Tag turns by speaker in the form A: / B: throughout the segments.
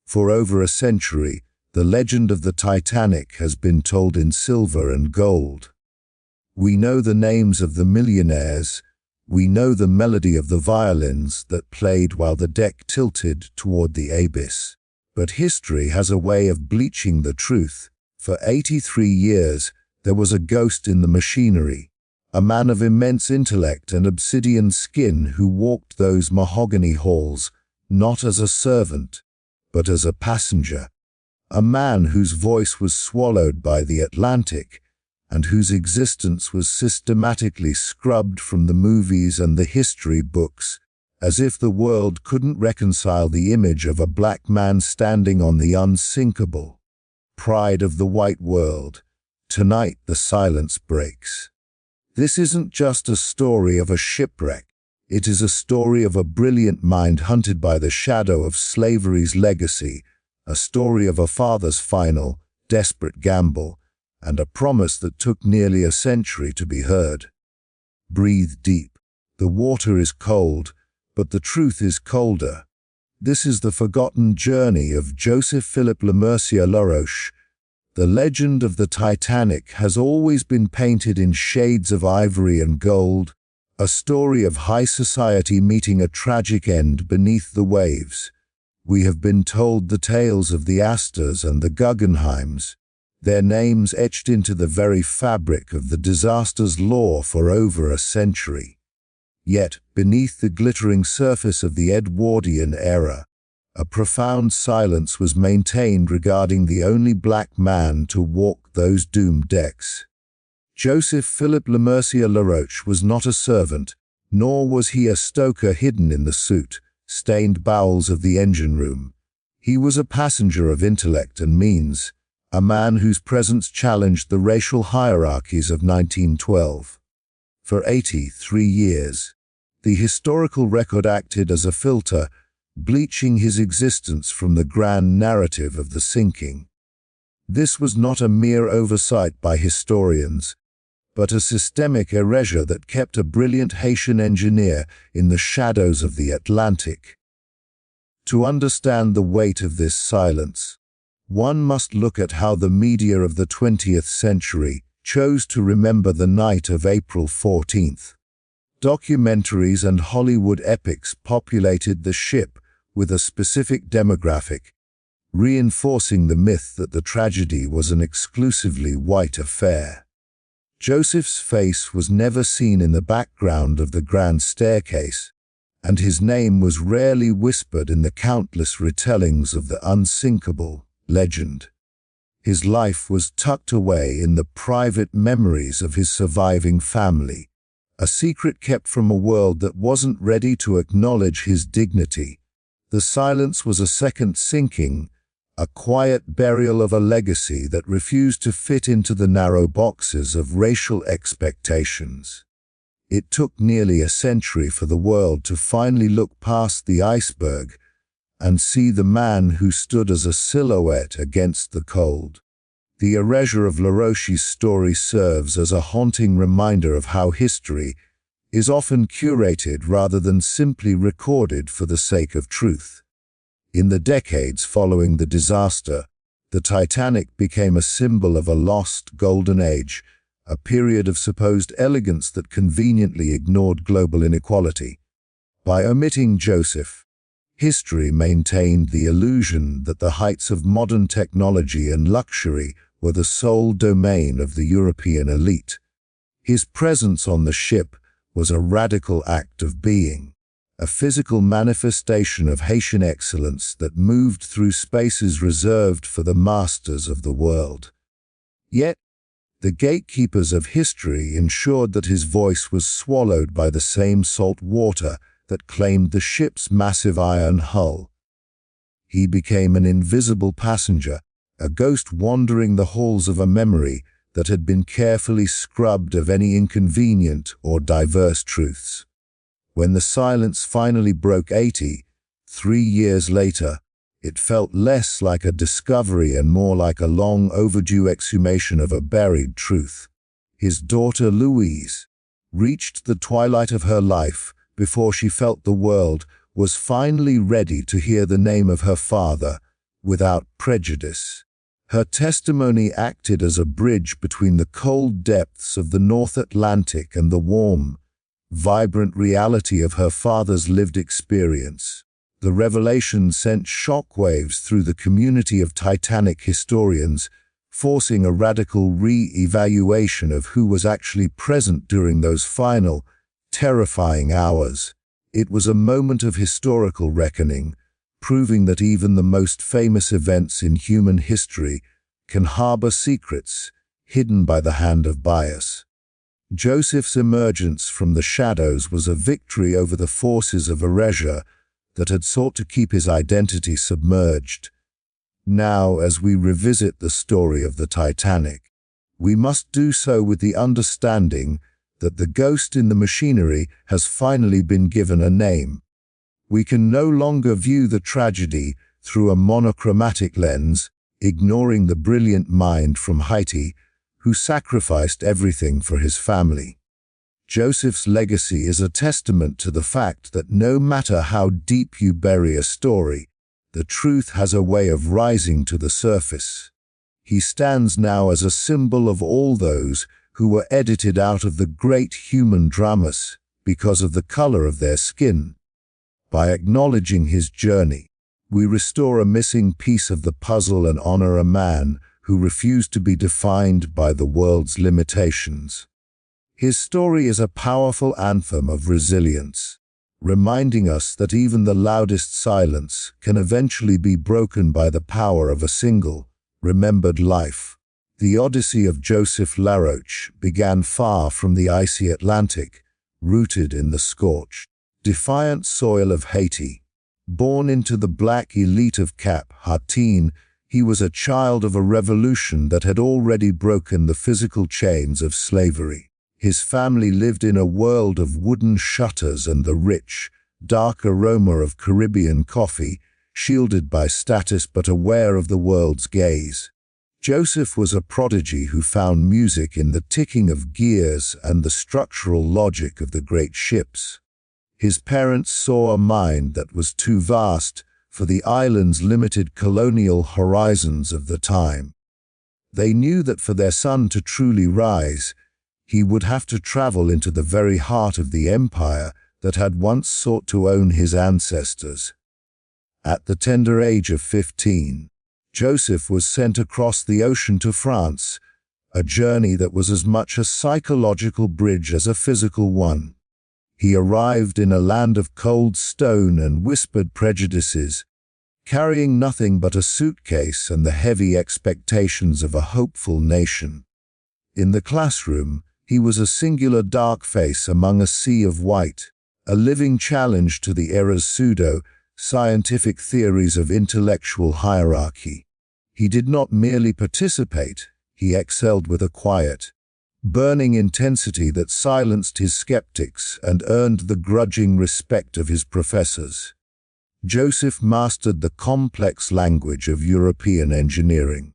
A: For over a century, the legend of the Titanic has been told in silver and gold. We know the names of the millionaires. We know the melody of the violins that played while the deck tilted toward the abyss. But history has a way of bleaching the truth. For 83 years, there was a ghost in the machinery, a man of immense intellect and obsidian skin who walked those mahogany halls, not as a servant, but as a passenger. A man whose voice was swallowed by the Atlantic, and whose existence was systematically scrubbed from the movies and the history books, as if the world couldn't reconcile the image of a black man standing on the unsinkable. Pride of the white world. Tonight the silence breaks. This isn't just a story of a shipwreck. It is a story of a brilliant mind hunted by the shadow of slavery's legacy, a story of a father's final, desperate gamble, and a promise that took nearly a century to be heard. Breathe deep. The water is cold, but the truth is colder. This is the forgotten journey of Joseph Philippe Lemercier Laroche. The legend of the Titanic has always been painted in shades of ivory and gold, a story of high society meeting a tragic end beneath the waves. We have been told the tales of the Astors and the Guggenheims, their names etched into the very fabric of the disaster's lore for over a century. Yet, beneath the glittering surface of the Edwardian era, a profound silence was maintained regarding the only black man to walk those doomed decks. Joseph Philippe Lemercier Laroche was not a servant, nor was he a stoker hidden in the soot-stained bowels of the engine room. He was a passenger of intellect and means, a man whose presence challenged the racial hierarchies of 1912. For 83 years, the historical record acted as a filter, bleaching his existence from the grand narrative of the sinking. This was not a mere oversight by historians, but a systemic erasure that kept a brilliant Haitian engineer in the shadows of the Atlantic. To understand the weight of this silence, one must look at how the media of the 20th century chose to remember the night of April 14th. Documentaries and Hollywood epics populated the ship with a specific demographic, reinforcing the myth that the tragedy was an exclusively white affair. Joseph's face was never seen in the background of the grand staircase, and his name was rarely whispered in the countless retellings of the unsinkable legend. His life was tucked away in the private memories of his surviving family, a secret kept from a world that wasn't ready to acknowledge his dignity. The silence was a second sinking, a quiet burial of a legacy that refused to fit into the narrow boxes of racial expectations. It took nearly a century for the world to finally look past the iceberg and see the man who stood as a silhouette against the cold. The erasure of Laroche's story serves as a haunting reminder of how history is often curated rather than simply recorded for the sake of truth. In the decades following the disaster, the Titanic became a symbol of a lost golden age, a period of supposed elegance that conveniently ignored global inequality. By omitting Joseph, history maintained the illusion that the heights of modern technology and luxury were the sole domain of the European elite. His presence on the ship was a radical act of being, a physical manifestation of Haitian excellence that moved through spaces reserved for the masters of the world. Yet, the gatekeepers of history ensured that his voice was swallowed by the same salt water that claimed the ship's massive iron hull. He became an invisible passenger, a ghost wandering the halls of a memory that had been carefully scrubbed of any inconvenient or diverse truths. When the silence finally broke 83 years later, it felt less like a discovery and more like a long overdue exhumation of a buried truth. His daughter Louise reached the twilight of her life before she felt the world was finally ready to hear the name of her father, without prejudice. Her testimony acted as a bridge between the cold depths of the North Atlantic and the warm, vibrant reality of her father's lived experience. The revelation sent shockwaves through the community of Titanic historians, forcing a radical re-evaluation of who was actually present during those final, terrifying hours. It was a moment of historical reckoning, proving that even the most famous events in human history can harbor secrets hidden by the hand of bias. Joseph's emergence from the shadows was a victory over the forces of erasure that had sought to keep his identity submerged. Now, as we revisit the story of the Titanic, we must do so with the understanding that the ghost in the machinery has finally been given a name. We can no longer view the tragedy through a monochromatic lens, ignoring the brilliant mind from Haiti who sacrificed everything for his family. Joseph's legacy is a testament to the fact that no matter how deep you bury a story, the truth has a way of rising to the surface. He stands now as a symbol of all those who were edited out of the great human dramas because of the color of their skin. By acknowledging his journey, we restore a missing piece of the puzzle and honor a man who refused to be defined by the world's limitations. His story is a powerful anthem of resilience, reminding us that even the loudest silence can eventually be broken by the power of a single, remembered life. The Odyssey of Joseph Laroche began far from the icy Atlantic, rooted in the scorched, defiant soil of Haiti. Born into the black elite of Cap Haitien, he was a child of a revolution that had already broken the physical chains of slavery. His family lived in a world of wooden shutters and the rich, dark aroma of Caribbean coffee, shielded by status but aware of the world's gaze. Joseph was a prodigy who found music in the ticking of gears and the structural logic of the great ships. His parents saw a mind that was too vast for the island's limited colonial horizons of the time. They knew that for their son to truly rise, he would have to travel into the very heart of the empire that had once sought to own his ancestors. At the tender age of 15, Joseph was sent across the ocean to France, a journey that was as much a psychological bridge as a physical one. He arrived in a land of cold stone and whispered prejudices, carrying nothing but a suitcase and the heavy expectations of a hopeful nation. In the classroom, he was a singular dark face among a sea of white, a living challenge to the era's pseudo-scientific theories of intellectual hierarchy. He did not merely participate, he excelled with a quiet, burning intensity that silenced his skeptics and earned the grudging respect of his professors. Joseph mastered the complex language of European engineering,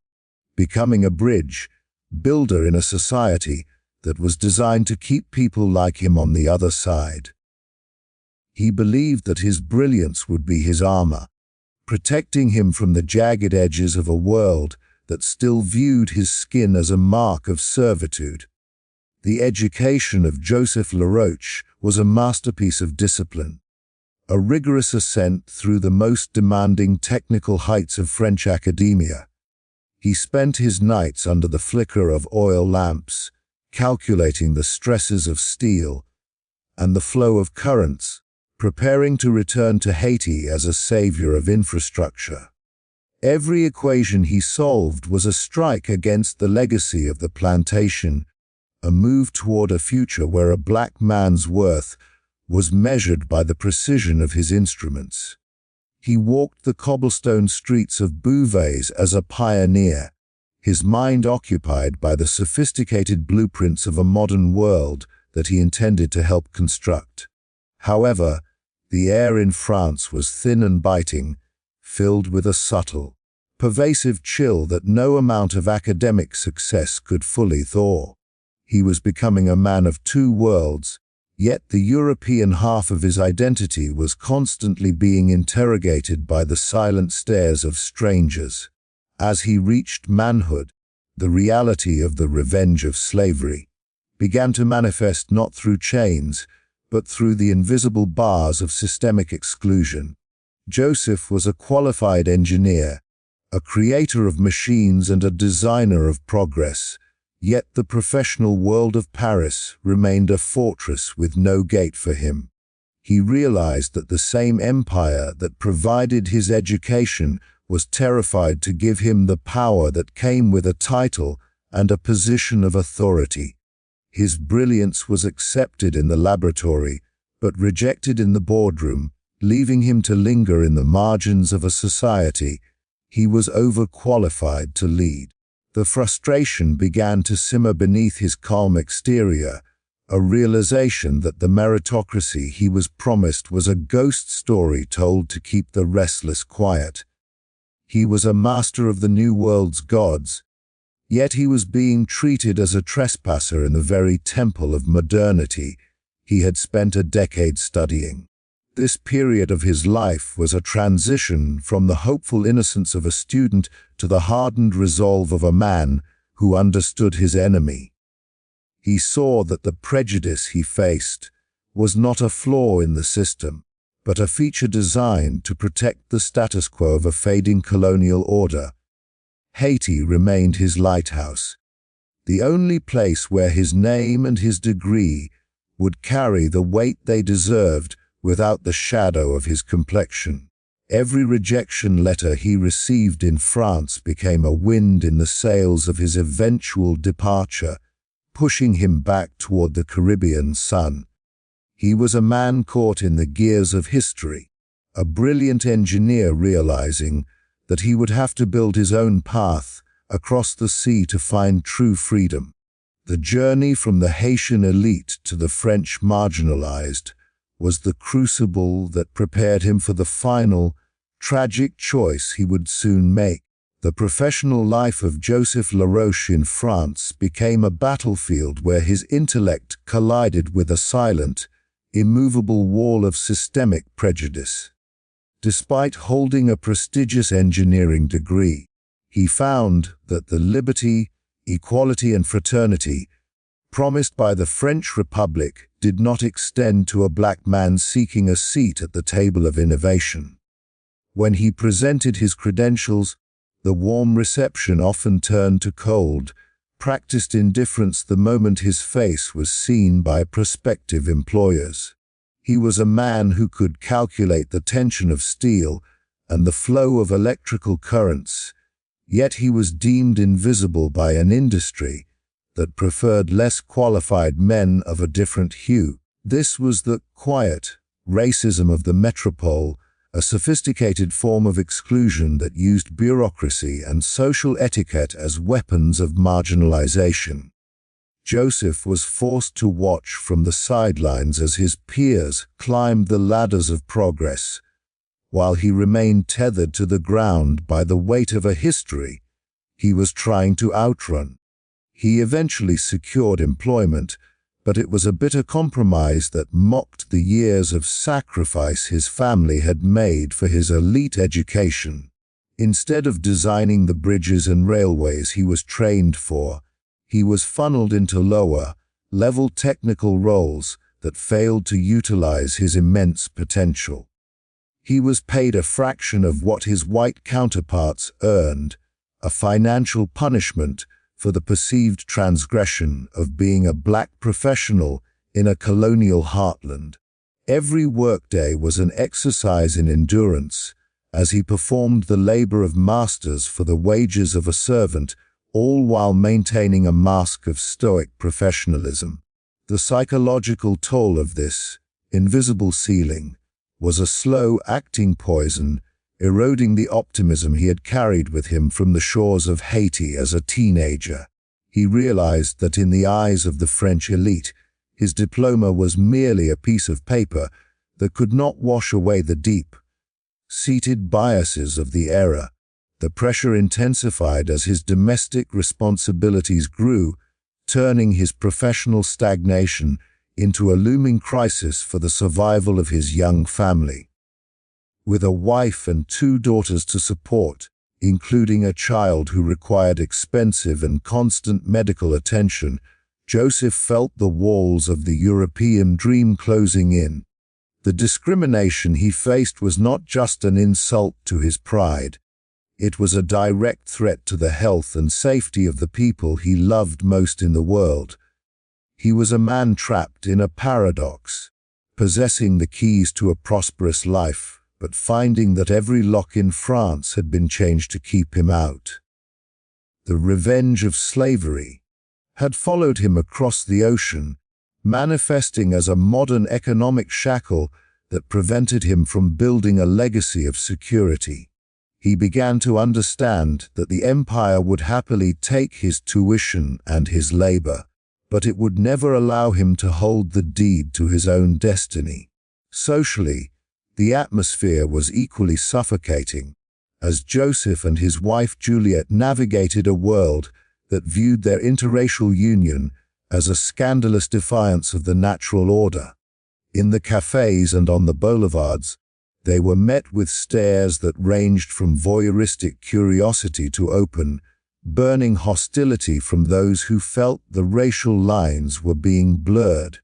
A: becoming a bridge builder in a society that was designed to keep people like him on the other side. He believed that his brilliance would be his armor, protecting him from the jagged edges of a world that still viewed his skin as a mark of servitude. The education of Joseph Laroche was a masterpiece of discipline, a rigorous ascent through the most demanding technical heights of French academia. He spent his nights under the flicker of oil lamps, calculating the stresses of steel and the flow of currents, preparing to return to Haiti as a savior of infrastructure. Every equation he solved was a strike against the legacy of the plantation, a move toward a future where a black man's worth was measured by the precision of his instruments. He walked the cobblestone streets of Beauvais as a pioneer, his mind occupied by the sophisticated blueprints of a modern world that he intended to help construct. However, the air in France was thin and biting, filled with a subtle, pervasive chill that no amount of academic success could fully thaw. He was becoming a man of two worlds, Yet the European half of his identity was constantly being interrogated by the silent stares of strangers. As he reached manhood, the reality of the revenge of slavery began to manifest not through chains, but through the invisible bars of systemic exclusion. Joseph was a qualified engineer, a creator of machines and a designer of progress, yet the professional world of Paris remained a fortress with no gate for him. He realized that the same empire that provided his education was terrified to give him the power that came with a title and a position of authority. His brilliance was accepted in the laboratory, but rejected in the boardroom, leaving him to linger in the margins of a society he was overqualified to lead. The frustration began to simmer beneath his calm exterior, a realization that the meritocracy he was promised was a ghost story told to keep the restless quiet. He was a master of the New World's gods, yet he was being treated as a trespasser in the very temple of modernity he had spent a decade studying. This period of his life was a transition from the hopeful innocence of a student to the hardened resolve of a man who understood his enemy. He saw that the prejudice he faced was not a flaw in the system, but a feature designed to protect the status quo of a fading colonial order. Haiti remained his lighthouse, the only place where his name and his degree would carry the weight they deserved without the shadow of his complexion. Every rejection letter he received in France became a wind in the sails of his eventual departure, pushing him back toward the Caribbean sun. He was a man caught in the gears of history, a brilliant engineer realizing that he would have to build his own path across the sea to find true freedom. The journey from the Haitian elite to the French marginalized was the crucible that prepared him for the final, tragic choice he would soon make. The professional life of Joseph Laroche in France became a battlefield where his intellect collided with a silent, immovable wall of systemic prejudice. Despite holding a prestigious engineering degree, he found that the liberty, equality, and fraternity promised by the French Republic did not extend to a black man seeking a seat at the table of innovation. When he presented his credentials, the warm reception often turned to cold, practiced indifference the moment his face was seen by prospective employers. He was a man who could calculate the tension of steel and the flow of electrical currents, yet he was deemed invisible by an industry that preferred less qualified men of a different hue. This was the quiet racism of the metropole, a sophisticated form of exclusion that used bureaucracy and social etiquette as weapons of marginalization. Joseph was forced to watch from the sidelines as his peers climbed the ladders of progress, while he remained tethered to the ground by the weight of a history he was trying to outrun. He eventually secured employment, but it was a bitter compromise that mocked the years of sacrifice his family had made for his elite education. Instead of designing the bridges and railways he was trained for, he was funneled into lower-level technical roles that failed to utilize his immense potential. He was paid a fraction of what his white counterparts earned, a financial punishment for the perceived transgression of being a black professional in a colonial heartland. Every workday was an exercise in endurance, as he performed the labor of masters for the wages of a servant, all while maintaining a mask of stoic professionalism. The psychological toll of this invisible ceiling was a slow-acting poison, eroding the optimism he had carried with him from the shores of Haiti as a teenager. He realized that in the eyes of the French elite, his diploma was merely a piece of paper that could not wash away the deep-seated biases of the era. The pressure intensified as his domestic responsibilities grew, turning his professional stagnation into a looming crisis for the survival of his young family. With a wife and 2 daughters to support, including a child who required expensive and constant medical attention, Joseph felt the walls of the European dream closing in. The discrimination he faced was not just an insult to his pride. It was a direct threat to the health and safety of the people he loved most in the world. He was a man trapped in a paradox, possessing the keys to a prosperous life, but finding that every lock in France had been changed to keep him out. The revenge of slavery had followed him across the ocean, manifesting as a modern economic shackle that prevented him from building a legacy of security. He began to understand that the empire would happily take his tuition and his labor, but it would never allow him to hold the deed to his own destiny. Socially, the atmosphere was equally suffocating, as Joseph and his wife Juliet navigated a world that viewed their interracial union as a scandalous defiance of the natural order. In the cafes and on the boulevards, they were met with stares that ranged from voyeuristic curiosity to open, burning hostility from those who felt the racial lines were being blurred.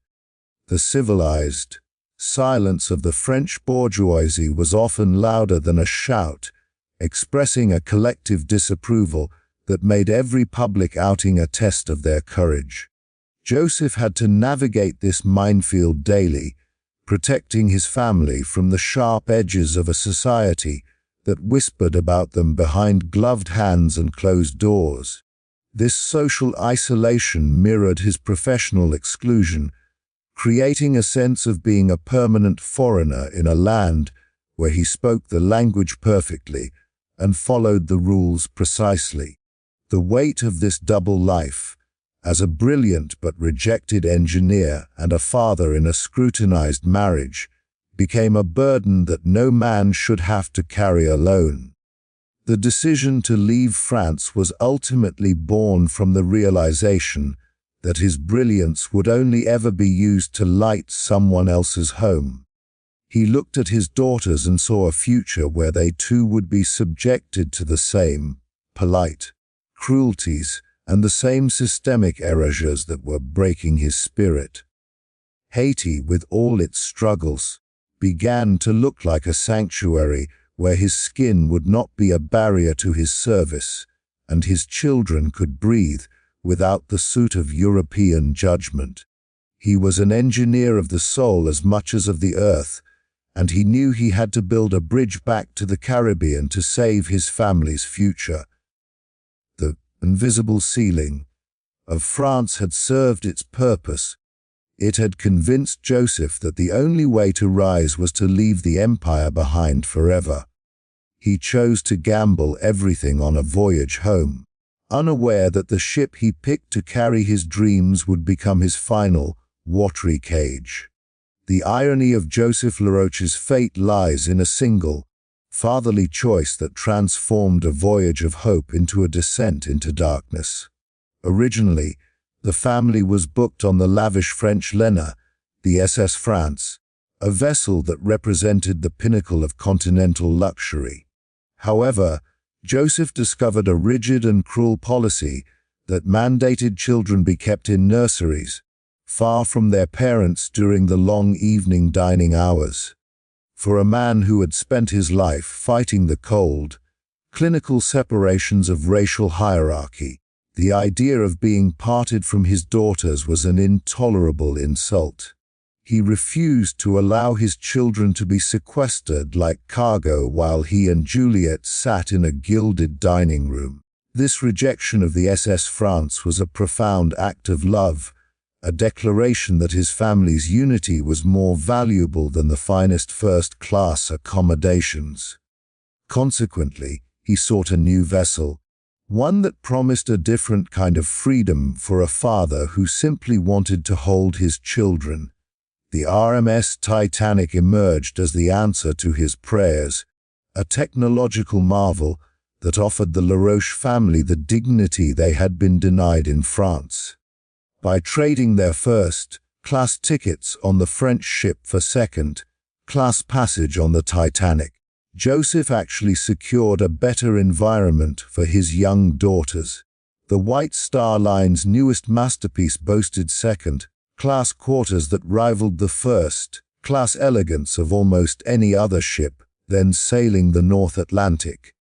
A: The civilized silence of the French bourgeoisie was often louder than a shout, expressing a collective disapproval that made every public outing a test of their courage. Joseph had to navigate this minefield daily, protecting his family from the sharp edges of a society that whispered about them behind gloved hands and closed doors. This social isolation mirrored his professional exclusion, creating a sense of being a permanent foreigner in a land where he spoke the language perfectly and followed the rules precisely. The weight of this double life, as a brilliant but rejected engineer and a father in a scrutinized marriage, became a burden that no man should have to carry alone. The decision to leave France was ultimately born from the realization that his brilliance would only ever be used to light someone else's home. He looked at his daughters and saw a future where they too would be subjected to the same polite cruelties and the same systemic erasures that were breaking his spirit. Haiti, with all its struggles, began to look like a sanctuary where his skin would not be a barrier to his service, and his children could breathe without the soot of European judgment. He was an engineer of the soul as much as of the earth, and he knew he had to build a bridge back to the Caribbean to save his family's future. The invisible ceiling of France had served its purpose. It had convinced Joseph that the only way to rise was to leave the empire behind forever. He chose to gamble everything on a voyage home, unaware that the ship he picked to carry his dreams would become his final, watery cage. The irony of Joseph Laroche's fate lies in a single, fatherly choice that transformed a voyage of hope into a descent into darkness. Originally, the family was booked on the lavish French liner, the SS France, a vessel that represented the pinnacle of continental luxury. However, Joseph discovered a rigid and cruel policy that mandated children be kept in nurseries, far from their parents during the long evening dining hours. For a man who had spent his life fighting the cold, clinical separations of racial hierarchy, the idea of being parted from his daughters was an intolerable insult. He refused to allow his children to be sequestered like cargo while he and Juliet sat in a gilded dining room. This rejection of the SS France was a profound act of love, a declaration that his family's unity was more valuable than the finest first-class accommodations. Consequently, he sought a new vessel, one that promised a different kind of freedom for a father who simply wanted to hold his children. The RMS Titanic emerged as the answer to his prayers, a technological marvel that offered the Laroche family the dignity they had been denied in France. By trading their first, class tickets on the French ship for second-class passage on the Titanic. Joseph actually secured a better environment for his young daughters. The White Star Line's newest masterpiece boasted second-class quarters that rivaled the first-class elegance of almost any other ship then sailing the North Atlantic.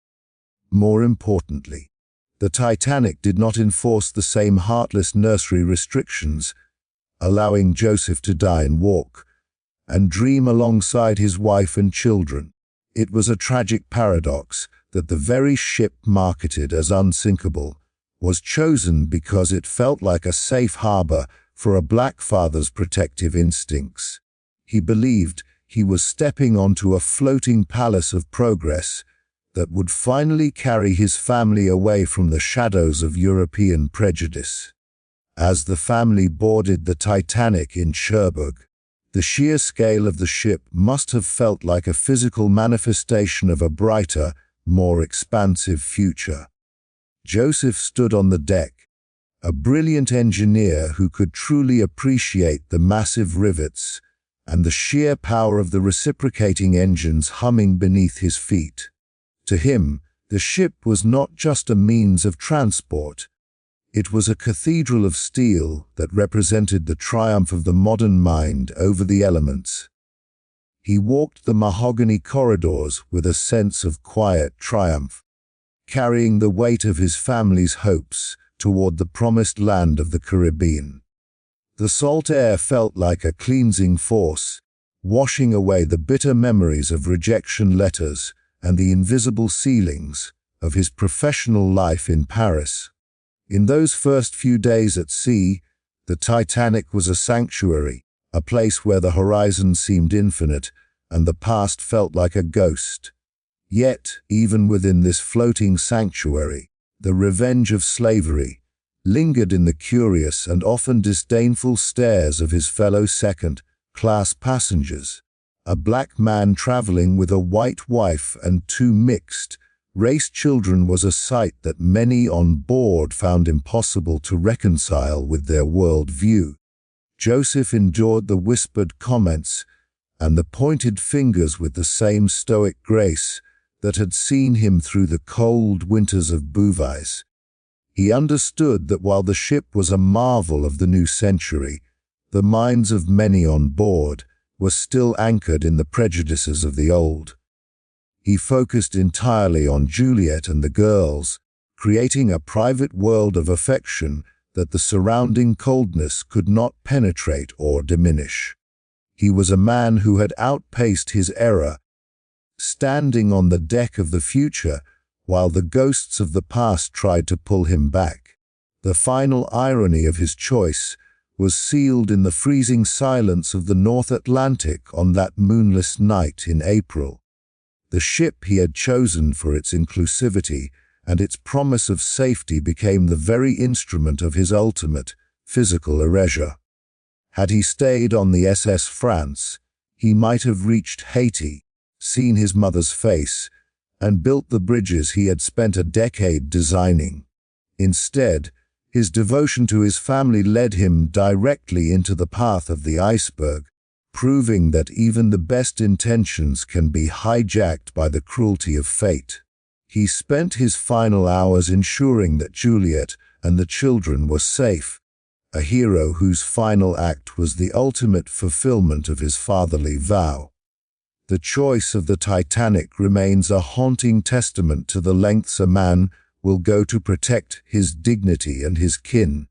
A: More importantly, the Titanic did not enforce the same heartless nursery restrictions, allowing Joseph to dine, walk, and dream alongside his wife and children. It was a tragic paradox that the very ship marketed as unsinkable was chosen because it felt like a safe harbor for a black father's protective instincts. He believed he was stepping onto a floating palace of progress that would finally carry his family away from the shadows of European prejudice. As the family boarded the Titanic in Cherbourg, the sheer scale of the ship must have felt like a physical manifestation of a brighter, more expansive future. Joseph stood on the deck, a brilliant engineer who could truly appreciate the massive rivets and the sheer power of the reciprocating engines humming beneath his feet. To him, the ship was not just a means of transport. It was a cathedral of steel that represented the triumph of the modern mind over the elements. He walked the mahogany corridors with a sense of quiet triumph, carrying the weight of his family's hopes toward the promised land of the Caribbean. The salt air felt like a cleansing force, washing away the bitter memories of rejection letters and the invisible ceilings of his professional life in Paris. In those first few days at sea, the Titanic was a sanctuary, a place where the horizon seemed infinite and the past felt like a ghost. Yet, even within this floating sanctuary, the revenge of slavery lingered in the curious and often disdainful stares of his fellow second-class passengers. A black man traveling with a white wife and two mixed-race children was a sight that many on board found impossible to reconcile with their world view. Joseph endured the whispered comments and the pointed fingers with the same stoic grace that had seen him through the cold winters of Beauvais. He understood that while the ship was a marvel of the new century, the minds of many on board were still anchored in the prejudices of the old. He focused entirely on Juliet and the girls, creating a private world of affection that the surrounding coldness could not penetrate or diminish. He was a man who had outpaced his era, standing on the deck of the future while the ghosts of the past tried to pull him back. The final irony of his choice was sealed in the freezing silence of the North Atlantic on that moonless night in April. The ship he had chosen for its inclusivity and its promise of safety became the very instrument of his ultimate physical erasure. Had he stayed on the SS France, he might have reached Haiti, seen his mother's face, and built the bridges he had spent a decade designing. Instead, his devotion to his family led him directly into the path of the iceberg, proving that even the best intentions can be hijacked by the cruelty of fate. He spent his final hours ensuring that Juliet and the children were safe, a hero whose final act was the ultimate fulfillment of his fatherly vow. The choice of the Titanic remains a haunting testament to the lengths a man will go to protect his dignity and his kin.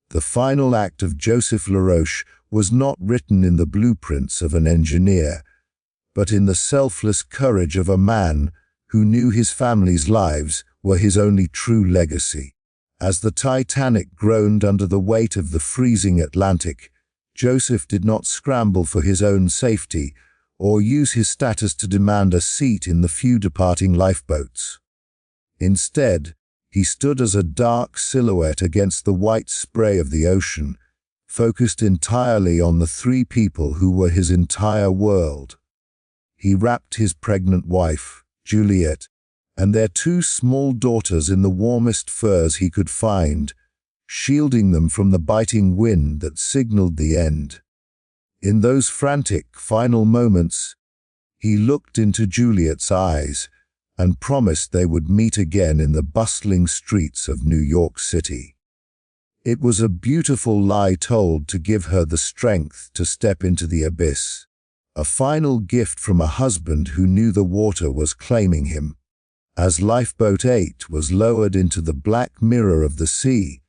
A: The final act of Joseph Laroche was not written in the blueprints of an engineer, but in the selfless courage of a man who knew his family's lives were his only true legacy. As the Titanic groaned under the weight of the freezing Atlantic, Joseph did not scramble for his own safety or use his status to demand a seat in the few departing lifeboats. Instead, he stood as a dark silhouette against the white spray of the ocean, focused entirely on the three people who were his entire world. He wrapped his pregnant wife, Juliet, and their two small daughters in the warmest furs he could find, shielding them from the biting wind that signaled the end. In those frantic final moments, he looked into Juliet's eyes and promised they would meet again in the bustling streets of New York City. It was a beautiful lie told to give her the strength to step into the abyss, a final gift from a husband who knew the water was claiming him. As Lifeboat 8 was lowered into the black mirror of the sea,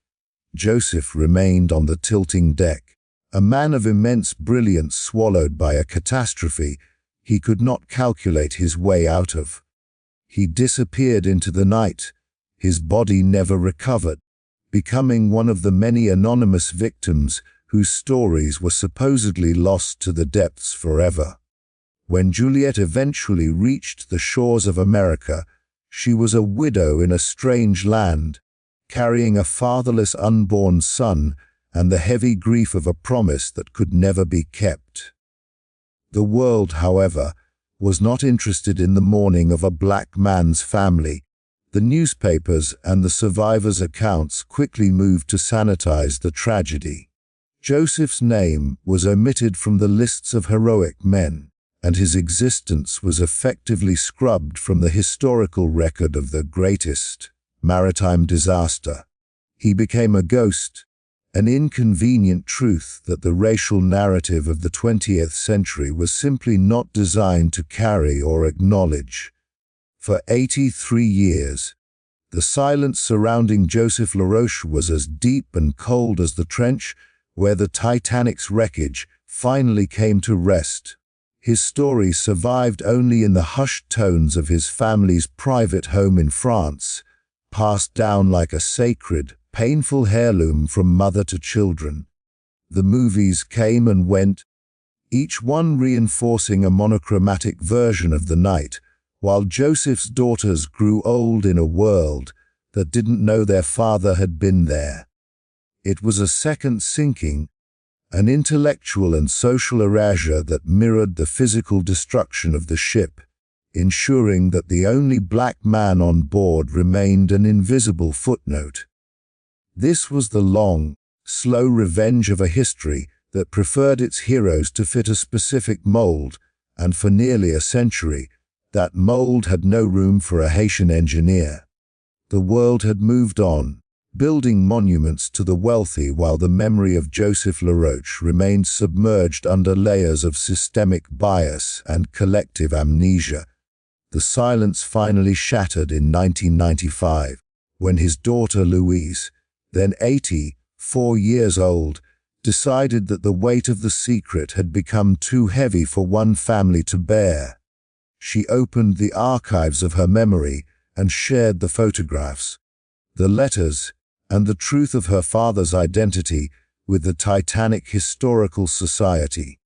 A: Joseph remained on the tilting deck, a man of immense brilliance swallowed by a catastrophe he could not calculate his way out of. He disappeared into the night, his body never recovered, becoming one of the many anonymous victims whose stories were supposedly lost to the depths forever. When Juliet eventually reached the shores of America, she was a widow in a strange land, carrying a fatherless unborn son and the heavy grief of a promise that could never be kept. The world, however, was not interested in the mourning of a black man's family. The newspapers and the survivors' accounts quickly moved to sanitize the tragedy. Joseph's name was omitted from the lists of heroic men, and his existence was effectively scrubbed from the historical record of the greatest maritime disaster. He became a ghost, an inconvenient truth that the racial narrative of the 20th century was simply not designed to carry or acknowledge. For 83 years, the silence surrounding Joseph Laroche was as deep and cold as the trench where the Titanic's wreckage finally came to rest. His story survived only in the hushed tones of his family's private home in France, passed down like a sacred, painful heirloom from mother to children. The movies came and went, each one reinforcing a monochromatic version of the night, while Joseph's daughters grew old in a world that didn't know their father had been there. It was a second sinking, an intellectual and social erasure that mirrored the physical destruction of the ship, ensuring that the only black man on board remained an invisible footnote. This was the long, slow revenge of a history that preferred its heroes to fit a specific mold, and for nearly a century, that mold had no room for a Haitian engineer. The world had moved on, building monuments to the wealthy while the memory of Joseph Laroche remained submerged under layers of systemic bias and collective amnesia. The silence finally shattered in 1995, when his daughter Louise, then 84 years old, decided that the weight of the secret had become too heavy for one family to bear. She opened the archives of her memory and shared the photographs, the letters, and the truth of her father's identity with the Titanic Historical Society.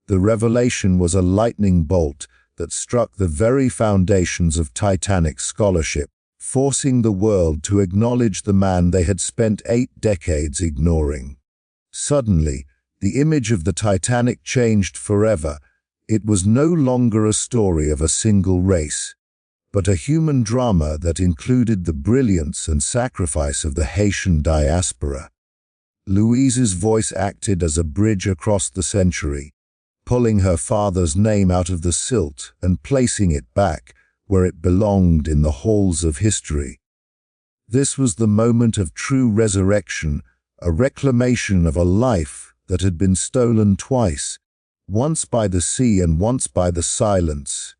A: The revelation was a lightning bolt that struck the very foundations of Titanic scholarship, forcing the world to acknowledge the man they had spent 8 decades ignoring. Suddenly, the image of the Titanic changed forever. It was no longer a story of a single race, but a human drama that included the brilliance and sacrifice of the Haitian diaspora. Louise's voice acted as a bridge across the century, pulling her father's name out of the silt and placing it back where it belonged in the halls of history. This was the moment of true resurrection, a reclamation of a life that had been stolen twice, once by the sea and once by the silence.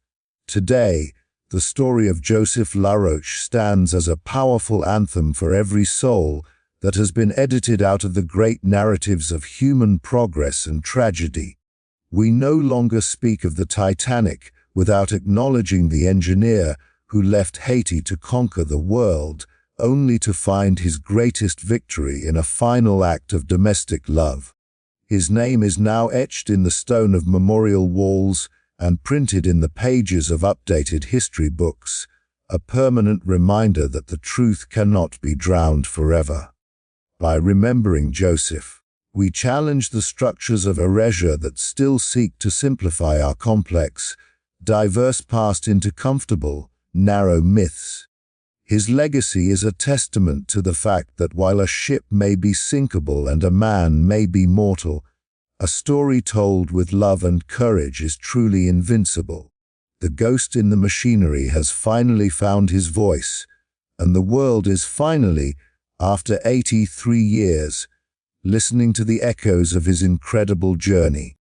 A: Today, the story of Joseph Laroche stands as a powerful anthem for every soul that has been edited out of the great narratives of human progress and tragedy. We no longer speak of the Titanic without acknowledging the engineer who left Haiti to conquer the world, only to find his greatest victory in a final act of domestic love. His name is now etched in the stone of memorial walls and printed in the pages of updated history books, a permanent reminder that the truth cannot be drowned forever. By remembering Joseph, we challenge the structures of erasure that still seek to simplify our complex, diverse past into comfortable, narrow myths. His legacy is a testament to the fact that while a ship may be sinkable and a man may be mortal, A story told with love and courage is truly invincible. The ghost in the machinery has finally found his voice, and the world is finally, after 83 years, listening to the echoes of his incredible journey.